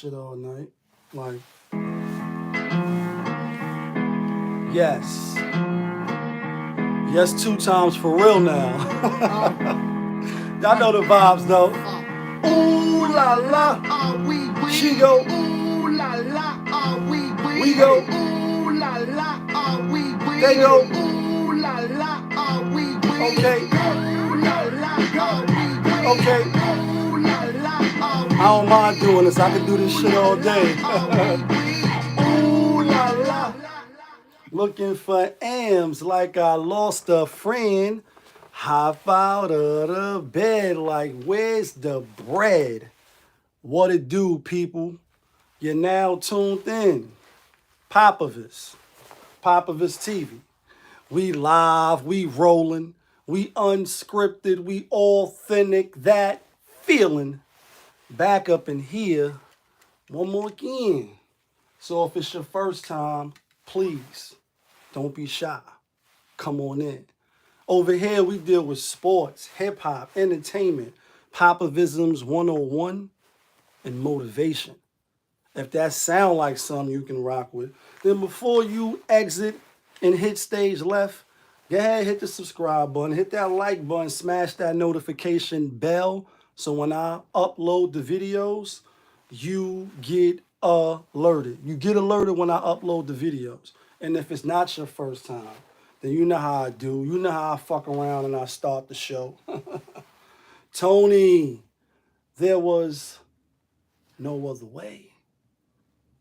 shit all night. Like, yes. Yes, 2 times for real now. Y'all know the vibes though. Ooh la la. She go. Ooh la la. We go. Ooh la la. They go. Ooh la la. Okay. Okay. I don't mind doing this. I can do this shit all day. Ooh la la. Looking for M's like I lost a friend. Hop out of the bed like, where's the bread? What it do, people? You're now tuned in. Popovich TV. We live, we rolling, we unscripted, we authentic, that feeling. Back up in here one more again. So if it's your first time, please don't be shy. Come on in. Over here, we deal with sports, hip-hop, entertainment, Popovisms 101, and motivation. If that sound like something you can rock with, then before you exit and hit stage left, go ahead, hit the subscribe button, hit that like button, smash that notification bell, so when I upload the videos, you get alerted. You get alerted when I upload the videos. And if it's not your first time, then you know how I do. You know how I fuck around and I start the show. Tony, there was no other way.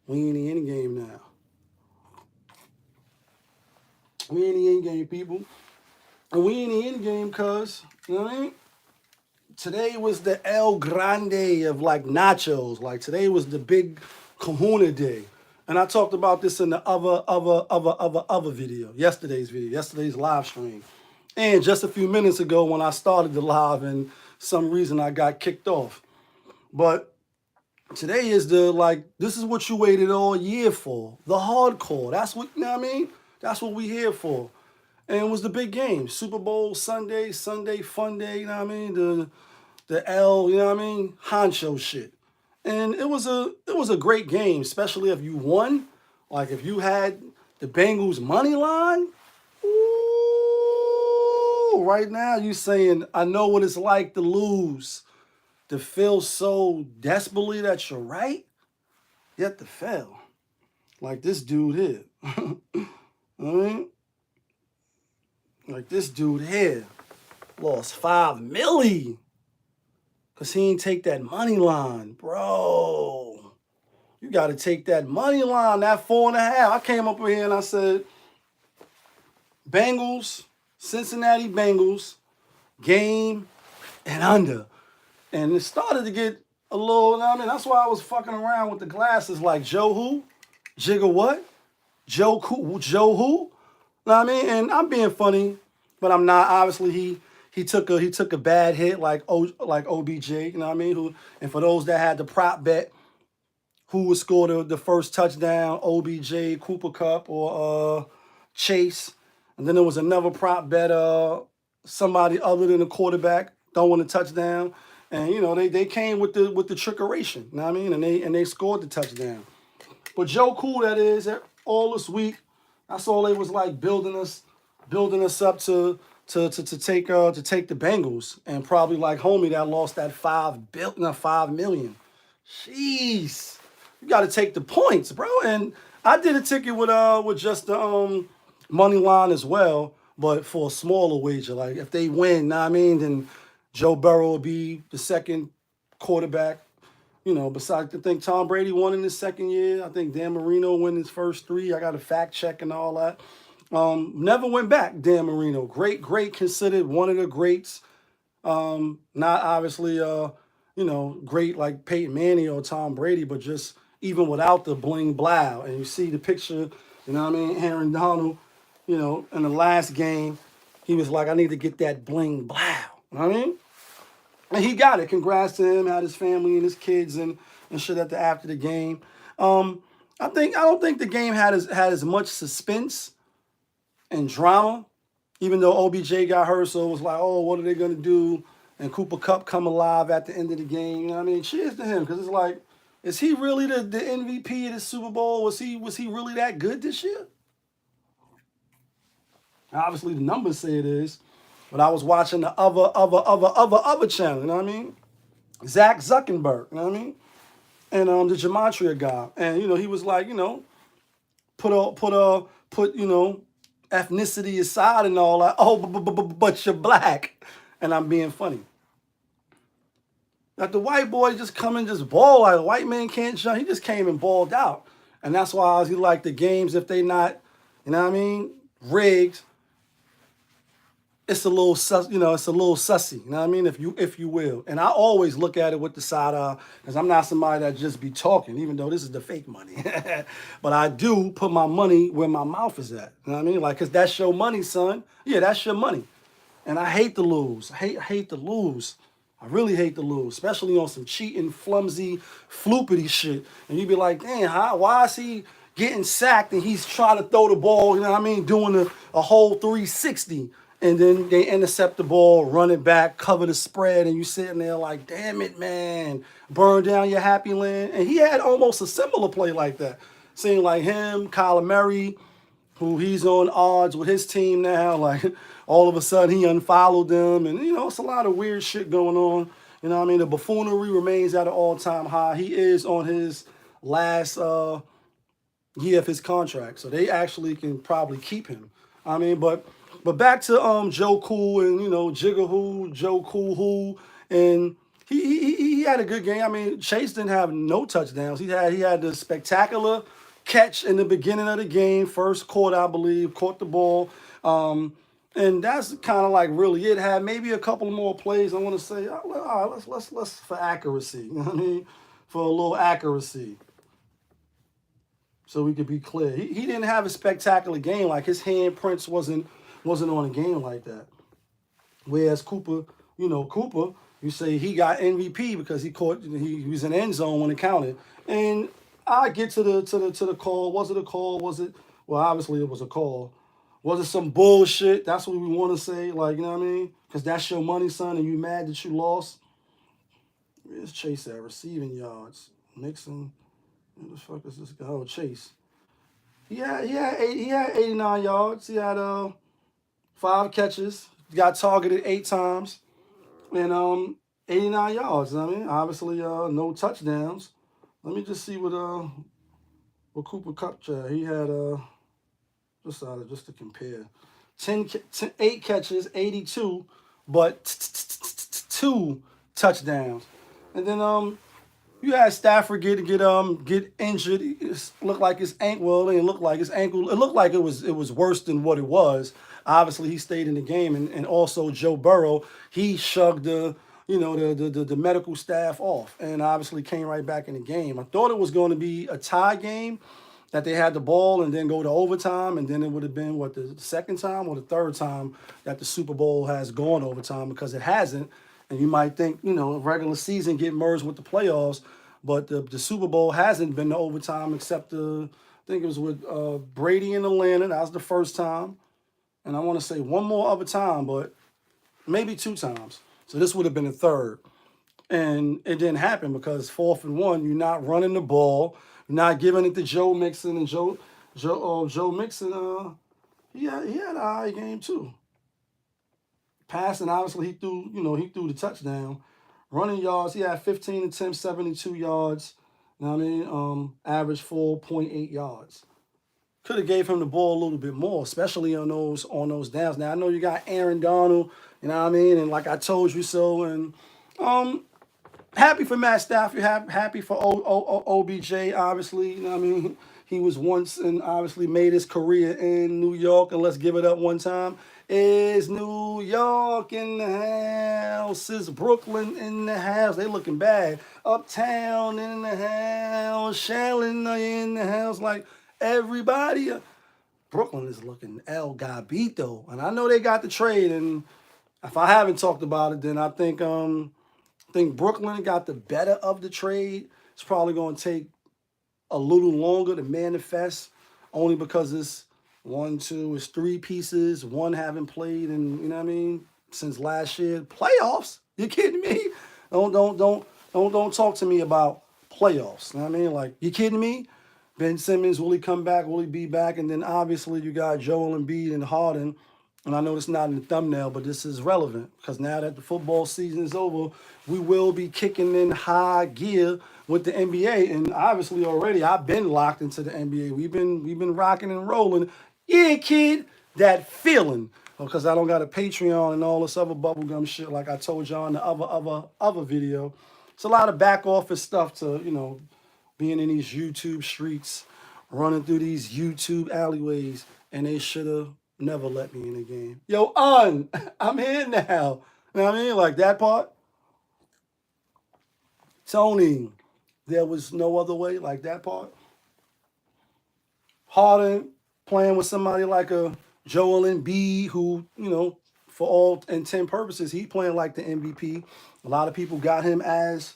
We in the end game now. We in the end game, people. And we in the end game because, you know what I mean? Today was the El Grande of like nachos. Like today was the big kahuna day. And I talked about this in the other video, yesterday's live stream. And just a few minutes ago when I started the live and some reason I got kicked off. But today is this is what you waited all year for. The hardcore. That's what, you know what I mean? That's what we here for. And it was the big game. Super Bowl Sunday fun day, you know what I mean? The L, you know what I mean? Honcho shit. And it was a great game, especially if you won. Like if you had the Bengals money line. Ooh, right now you saying, I know what it's like to lose. To feel so desperately that you're right, yet to fail. Like this dude here. I mean, like this dude here lost $5 million because he didn't take that money line. Bro, you got to take that money line, that 4.5. I came up here and I said, Bengals, Cincinnati Bengals, game and under. And it started to get a little, you know what I mean? That's why I was fucking around with the glasses like Joe who? Jigga what? Joe who? Joe who? You know what I mean? And I'm being funny, but I'm not. Obviously, he took a bad hit like OBJ, you know what I mean? And for those that had the prop bet, who would score the first touchdown, OBJ, Cooper Kupp, or Chase. And then there was another prop bet, somebody other than the quarterback throwing a touchdown. And you know, they came with the trickeration, you know what I mean? And they scored the touchdown. But Joe CooL, that is, all this week, that's all they was like building us up to take the Bengals, and probably like homie that lost that $5 million. Jeez, you got to take the points, bro. And I did a ticket with just the money line as well, but for a smaller wager. Like if they win, know what I mean, then Joe Burrow will be the second quarterback. You know, besides, I think Tom Brady won in his second year. I think Dan Marino won his first 3. I got a fact check and all that. Never went back, Dan Marino. Great, considered one of the greats. Not obviously, great like Peyton Manning or Tom Brady, but just even without the bling blow. And you see the picture, you know what I mean? Aaron Donald, you know, in the last game, he was like, I need to get that bling blow. You know what I mean? And he got it. Congrats to him, had his family and his kids and shit after the game. I don't think the game had as much suspense and drama, even though OBJ got hurt, so it was like, oh, what are they gonna do? And Cooper Kupp come alive at the end of the game. You know what I mean? Cheers to him, because it's like, Is he really the MVP of the Super Bowl? Was he really that good this year? Obviously, the numbers say it is. But I was watching the other channel, you know what I mean? Zach Zuckerberg, you know what I mean? And the Gematria guy. And, you know, he was like, you know, put you know, ethnicity aside and all that. Oh, but you're black. And I'm being funny. Like the white boy just come and just ball. Like a white man can't jump. He just came and balled out. And that's why he like the games, if they not, you know what I mean, rigged, it's a little sus, you know, it's a little sussy, you know what I mean, if you will. And I always look at it with the side eye, because I'm not somebody that just be talking, even though this is the fake money. But I do put my money where my mouth is at. You know what I mean? Like, because that's your money, son. Yeah, that's your money. And I hate to lose. I hate to lose. I really hate to lose, especially on some cheating, flimsy, floopity shit. And you be like, damn, why is he getting sacked and he's trying to throw the ball, you know what I mean, doing a whole 360. And then they intercept the ball, run it back, cover the spread, and you sitting there like, damn it, man, burn down your happy land. And he had almost a similar play like that. Seeing like him, Kyler Murray, who he's on odds with his team now, like all of a sudden he unfollowed them. And, you know, it's a lot of weird shit going on. You know what I mean? The buffoonery remains at an all-time high. He is on his last year of his contract, so they actually can probably keep him. I mean, but back to Joe CooL and, you know, Jigga Joe CooL and he had a good game. I mean, Chase didn't have no touchdowns. He had the spectacular catch in the beginning of the game, first quarter, I believe, caught the ball. And that's kind of like really it. Had maybe a couple more plays. I want to say, all right, let's for accuracy. You know what I mean? For a little accuracy, so we could be clear. He didn't have a spectacular game. Like his handprints wasn't on a game like that. Whereas Cooper, you say he got MVP because he was in the end zone when it counted. And I get to the call. Was it a call? Was it? Well, obviously it was a call. Was it some bullshit? That's what we want to say. Like, you know what I mean? Because that's your money, son, and you mad that you lost. Where's Chase at? Receiving yards. Nixon. Who the fuck is this guy? Oh, Chase. He had 89 yards. He had 5 catches. Got targeted 8 times. And 89 yards. I mean, obviously no touchdowns. Let me just see what Cooper Kupp had. He had just to compare. 8 catches, 82, but 2 touchdowns. And then you had Stafford get injured. It looked like his ankle. Well, it didn't look like his ankle. It looked like it was worse than what it was. Obviously, he stayed in the game, and also Joe Burrow, he shugged the medical staff off, and obviously came right back in the game. I thought it was going to be a tie game, that they had the ball and then go to overtime, and then it would have been the second time or the third time that the Super Bowl has gone overtime, because it hasn't. And you might think, regular season get merged with the playoffs, but the Super Bowl hasn't been to overtime except I think it was with Brady in Atlanta. That was the first time. And I want to say one more other time, but maybe 2 times. So this would have been the third. And it didn't happen because 4th and 1, you're not running the ball. You're not giving it to Joe Mixon. And Joe Mixon, he had a high game too. Passing, obviously, he threw the touchdown. Running yards, he had 15 attempts, 72 yards. You know what I mean? Average 4.8 yards. Could have gave him the ball a little bit more, especially on those downs. Now I know you got Aaron Donald, you know what I mean, and like I told you so. And happy for Matt Stafford, happy for OBJ. Obviously, you know what I mean. He was once and obviously made his career in New York. And let's give it up one time. Is New York in the house? Is Brooklyn in the house? They looking bad. Uptown in the house. Shaolin in the house. Like everybody. Brooklyn is looking El Gabito. And I know they got the trade. And if I haven't talked about it, then I think Brooklyn got the better of the trade. It's probably going to take a little longer to manifest, only because it's 3 pieces. One haven't played in, you know what I mean, since last year. Playoffs? You kidding me? Don't talk to me about playoffs. You know what I mean? Like, you kidding me? Ben Simmons, will he come back? Will he be back? And then obviously you got Joel Embiid and Harden. And I know it's not in the thumbnail, but this is relevant because now that the football season is over, we will be kicking in high gear with the NBA. And obviously already I've been locked into the NBA. We've been rocking and rolling. Yeah, kid, that feeling. Because I don't got a Patreon and all this other bubblegum shit like I told y'all in the other video. It's a lot of back office stuff to, you know, being in these YouTube streets, running through these YouTube alleyways, and they should have never let me in the game. Yo, I'm here now. You know what I mean? Like that part. Tony, there was no other way, like that part. Harden playing with somebody like a Joel Embiid, who, you know, for all intent purposes, he playing like the MVP. A lot of people got him as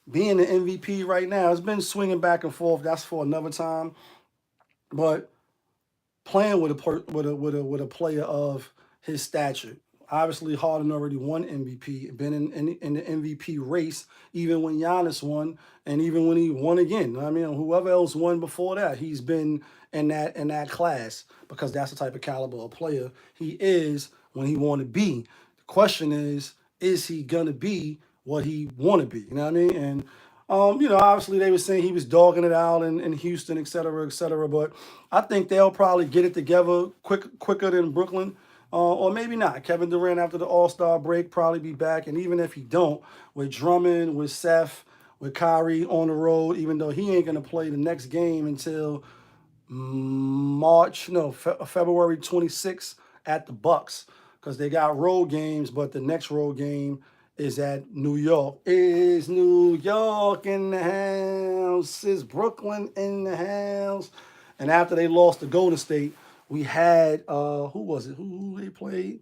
being the MVP right now. It's been swinging back and forth. That's for another time. But playing with a player of his stature. Obviously, Harden already won MVP, been in the MVP race, even when Giannis won, and even when he won again. I mean, whoever else won before that, he's been in that class because that's the type of caliber of player he is when he want to be. The question is he gonna be what he want to be? You know what I mean? And you know, obviously they were saying he was dogging it out in Houston, et cetera, but I think they'll probably get it together quicker than Brooklyn. Or maybe not. Kevin Durant after the All-Star break probably be back. And even if he don't, with Drummond, with Seth, with Kyrie on the road, even though he ain't going to play the next game until February 26th at the Bucks. Because they got road games, but the next road game is at New York. Is New York in the house? Is Brooklyn in the house? And after they lost to Golden State, we had, who was it? Who they played?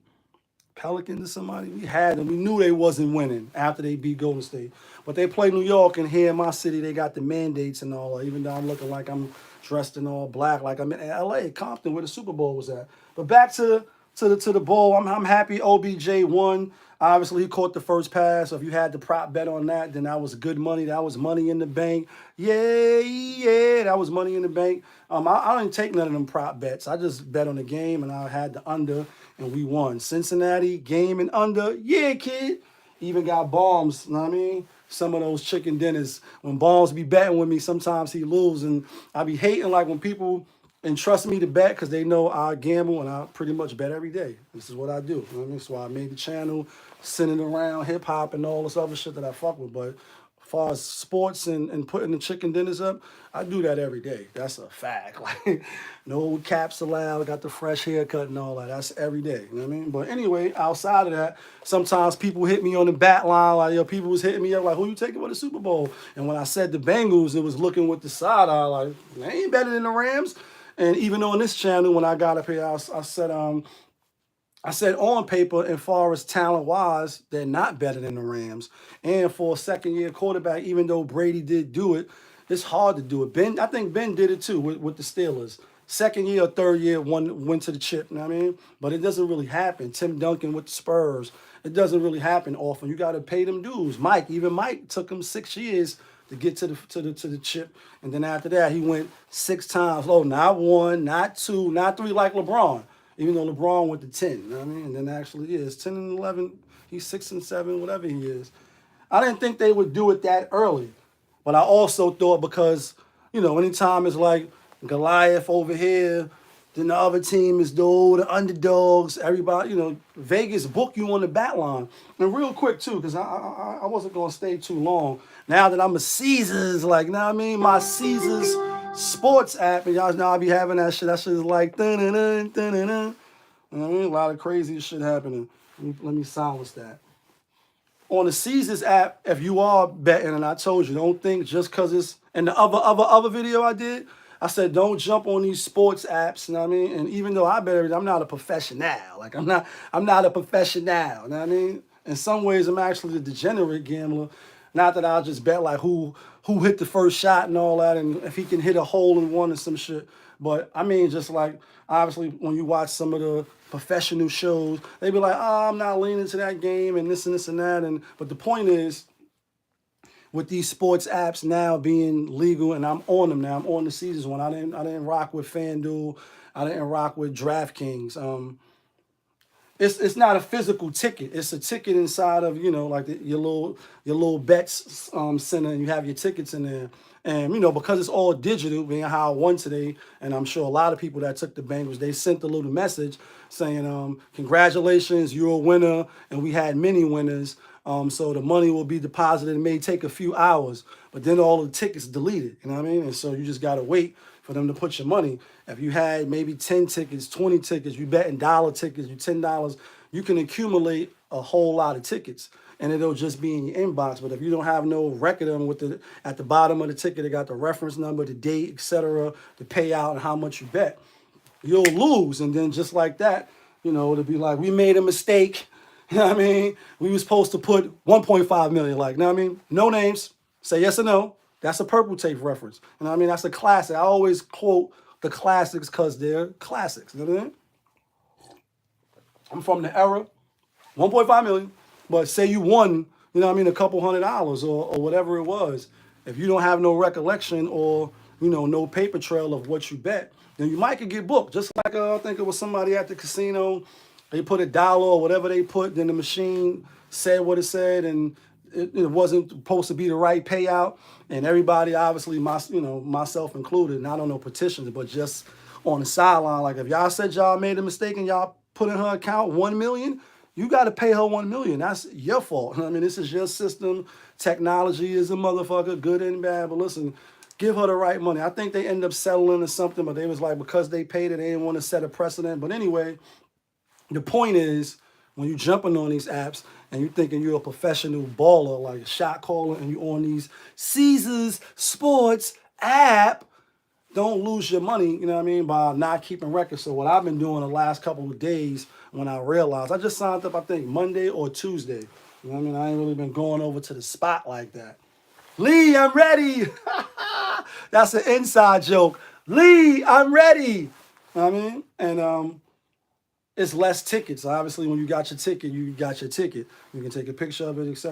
Pelicans or somebody? We had them. We knew they wasn't winning after they beat Golden State. But they played New York, and here in my city, they got the mandates and all that, even though I'm looking like I'm dressed in all black, like I'm in L.A., Compton, where the Super Bowl was at. But back to the bowl, I'm happy OBJ won. Obviously, he caught the first pass. So if you had the prop bet on that, then that was good money. That was money in the bank. Yeah, that was money in the bank. I didn't take none of them prop bets. I just bet on the game, and I had the under, and we won. Cincinnati, game and under. Yeah, kid. Even got bombs, you know what I mean? Some of those chicken dinners. When bombs be betting with me, sometimes he lose, and I be hating like when people entrust me to bet because they know I gamble and I pretty much bet every day. This is what I do. You know what I mean? So I made the channel centered around hip-hop and all this other shit that I fuck with. But as far as sports and putting the chicken dinners up, I do that every day. That's a fact. Like, no caps allowed. I got the fresh haircut and all that. That's every day. You know what I mean? But anyway, outside of that, sometimes people hit me on the bat line. Like, yo, people was hitting me up like, who you taking for the Super Bowl? And when I said the Bengals, it was looking with the side eye like, they ain't better than the Rams. And even on this channel, when I got up here, I said on paper, and far as talent-wise, they're not better than the Rams. And for a second-year quarterback, even though Brady did do it, it's hard to do it. I think Ben did it too with the Steelers. Second year or third year, went to the chip, you know what I mean? But it doesn't really happen. Tim Duncan with the Spurs, it doesn't really happen often. You got to pay them dues. Mike took him 6 years to get to the chip, and then after that he went 6 times. Oh, not 1, not 2, not 3 like LeBron. Even though LeBron went to 10, you know what I mean? And then actually is 10 and 11. He's 6 and 7, whatever he is. I didn't think they would do it that early, but I also thought because, you know, anytime it's like Goliath over here, then the other team is the underdogs. Everybody, you know, Vegas book you on the bat line. And real quick, too, because I wasn't going to stay too long. Now that I'm a Caesars, like, you know what I mean? My Caesars sports app, and y'all know I be having that shit. That shit is like, dun-dun-dun, dun-dun-dun. You know what I mean? A lot of crazy shit happening. Let me silence that. On the Caesars app, if you are betting, and I told you, don't think just because it's, and the other video I did, I said, don't jump on these sports apps, you know what I mean? And even though I bet everything, I'm not a professional. Like, I'm not a professional, you know what I mean? In some ways, I'm actually a degenerate gambler. Not that I'll just bet like who hit the first shot and all that, and if he can hit a hole in one or some shit. But I mean, just like, obviously, when you watch some of the professional shows, they be like, oh, I'm not leaning to that game and this and that. But the point is, with these sports apps now being legal, and I'm on them now. I'm on the Caesars one. I didn't rock with FanDuel. I didn't rock with DraftKings. It's not a physical ticket. It's a ticket inside of, you know, like your little bets center, and you have your tickets in there. And, you know, because it's all digital, being how I won today, and I'm sure a lot of people that took the Bengals, they sent a little message saying, congratulations, you're a winner, and we had many winners. So the money will be deposited. It may take a few hours, but then all the tickets deleted, you know what I mean? And so you just got to wait for them to put your money. If you had maybe 10 tickets, 20 tickets, you betting dollar tickets, you $10, you can accumulate a whole lot of tickets, and it'll just be in your inbox. But if you don't have no record of them at the bottom of the ticket, it got the reference number, the date, etc., the payout, and how much you bet, you'll lose. And then just like that, you know, it'll be like, we made a mistake. You know what I mean? We were supposed to put 1.5 million, like, you know what I mean? No names, say yes or no. That's a Purple Tape reference. You know what I mean? That's a classic. I always quote the classics because they're classics. You know what I mean? I'm from the era, 1.5 million, but say you won, you know what I mean, a couple $100 or whatever it was. If you don't have no recollection or, you know, no paper trail of what you bet, then you might could get booked. Just like I think it was somebody at the casino, they put $1 or whatever they put, then the machine said what it said, and it wasn't supposed to be the right payout. And everybody, obviously, myself included, and I don't know petitions, but just on the sideline, like if y'all said y'all made a mistake and y'all put in her account 1 million, you got to pay her 1 million. That's your fault. I mean, this is your system. Technology is a motherfucker, good and bad. But listen, give her the right money. I think they ended up settling or something, but they was like, because they paid it, they didn't want to set a precedent. But anyway, the point is, when you're jumping on these apps and you're thinking you're a professional baller, like a shot caller, and you're on these Caesars Sports app, don't lose your money, you know what I mean, by not keeping records. So what I've been doing the last couple of days, when I realized, I just signed up, I think, Monday or Tuesday. You know what I mean? I ain't really been going over to the spot like that. Lee, I'm ready. That's an inside joke. Lee, I'm ready. You know what I mean? And it's less tickets. Obviously, when you got your ticket, you got your ticket. You can take a picture of it, etc.